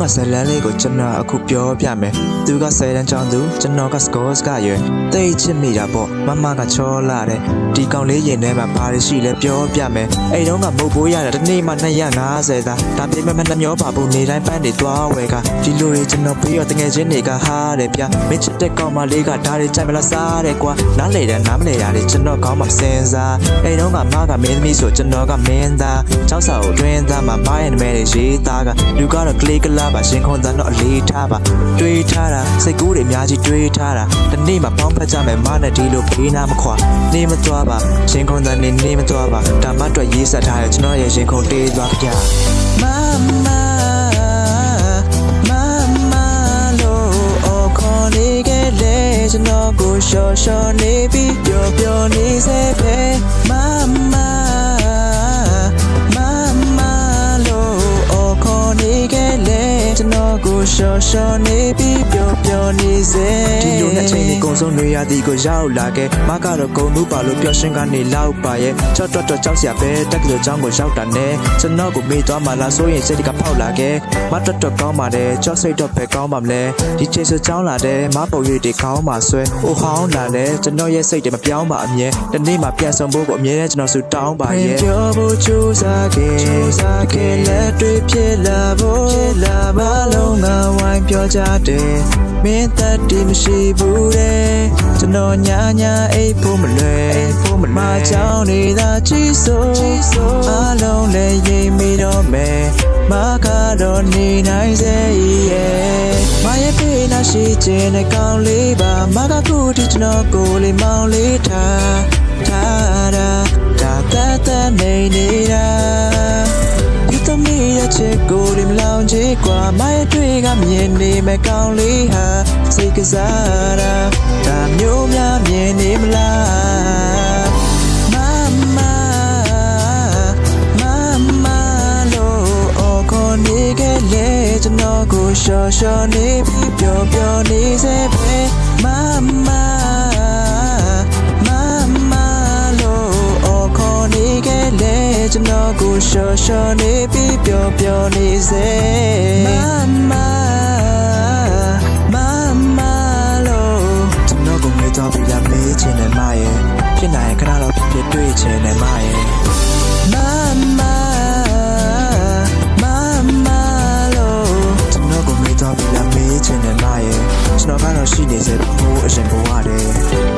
ကဇလန်လေးကိုကျွန်တော်အခုပြောပြမယ်သူက10တန်းကျောင်းသူကျွန်တော်က scores ကရွယ်တိတ်ချစ်မိတာပေါ့မမကချောလာတယ်ဒီကောင်လေးရင်ထဲမှာဘာတွေရှိလဲပြောပြမယ်အဲ့တုန်းကမုတ်ဘိုးရတာတစ်နေ့မှ250သာဒါပေမဲ့နှမျောပါဘူးနေတိုင်းပန်းတွေသွားဝယ်ကဒီလိုတွေကျွန်တော်ပြီးတော့တငယ်ချင်းတွေကဟားတယ်ဗျမင်းချစ်တဲ့ကောင်မလေးကဒါတွေကြိုက်မလားစားတယ်ကွာနားလေတယ်နားမလဲတာတွေကျွန်တော်ကောင်းမှစဉ်းစားအဲ့တုန်းကမကမင်းသမီးဆိုကျွန်တော်ကမင်းသားကျောင်းစာကိုတွင်းသားမှာမရဲ့နာမည်တွေရေးသားကလူကတော့ကလေးကလာပါရှင်ခွန်သားတော့အလေးထားပါတွေးထားတာစိတ်ကူးတွေအများကြီးတွေးထားတာဒီနေ့မှပေါင်းဖက်ကြမယ်မနဲ့ဒီလိုဖေးနာမခွာနေမသွားပါရှင်ခွန်သားနေမသွားပါဒါမှအတွက်ရေးဆက်ထားရကျွန်တော်ရဲ့ရှင်ခွန်တေးသွားပြမမကျွန်တော်ကိုရှော့ရှော့နေပြီးပျော်ပျော်နေစေပဲမမလို့အော်ခေါ်နေခဲ့လေကျွန်တော်ကိုရှော့ရှော့နေပြီးပျော်ပျော်နေစေဒီလိုနဲ့ချိန်လေးကုံဆုံးနေရသည်ကိုရောက်လာခဲ့မကတော့ဂုံတူးပါလို့ပျော်ရွှင်ကနေလောက်ပါရဲ့ချော့တော့ကြောက်စရာပဲတက်ကလေးချောင်းကိုရောက်တာနဲ့ကျွန်တော်ကိုမေးသွားမှလားဆိုရင်စိတ်ကဖောက်လာခဲ့မတော့ကောင်းပါတယ်ကြောက်စိတ်တော့ပဲကောင်းပါမလဲဒီချိန်စချောင်းလာတယ်မပုံရိပ်တွေကောင်းပါဆွဲအိုဟောင်းလာလဲကျွန်တော်ရဲ့စိတ်တွေမပြောင်းပါအမြဲတနေ့မှပြန်ဆောင်ဖို့ကိုအမြဲတမ်းကျွန်တော်ဆူတောင်းပါရဲ့ပြောဖို့ကြိုးစားခဲ့လက်တွေဖြစ်လာဖို့မလုံးကဝိုင်းပြောကြတယ်မင်းသက်တည်မရှိဘူးတဲ့ကျွန်တော်ညာအိပ်ဖို့မလွယ်မချောင်းနေတာကြည့်ဆိုအားလုံးလည်းရိပ်မိတော့မယ်မကတော့နေနိုင်စေရဲ့မရဲ့ဖေးနာရှိခြင်းနဲ့ကောင်းလေးပါမကခုဒီကျွန်တော်ကိုလေးမောင်းလေးထားဒါသက်နေနေတာယူသမီးရဲ့ချစ်ကိုလေးမလောင်ချစ်กว่าမရဲ့တွေ့ကမြင်နေမဲ့ကောင်းလေးဟာစိတ်ကစားတာဒါမျိုးများမြင်နေမလားနေခဲ့လေကျွန်တော်ကိုရှော့ရှော့နေပြီးပျော်ပျော်နေစေပဲမလို့အော်ခေါ်နေခဲ့လေကျွန်တော်ကိုရှော့ရှော့နေပြီးပျော်ပျော်နေစေမလို့ကျွန်တော်ကိုမေးတော့ပြရမေးချင်တယ်မရဲ့ဖြစ်နိုင်ခဏတော့ဖြစ်တွေ့ချင်တယ်မရဲ့ကျွန်တော်ကတော့ရှိနေစေဖို့အရှင်ဘဝတည်း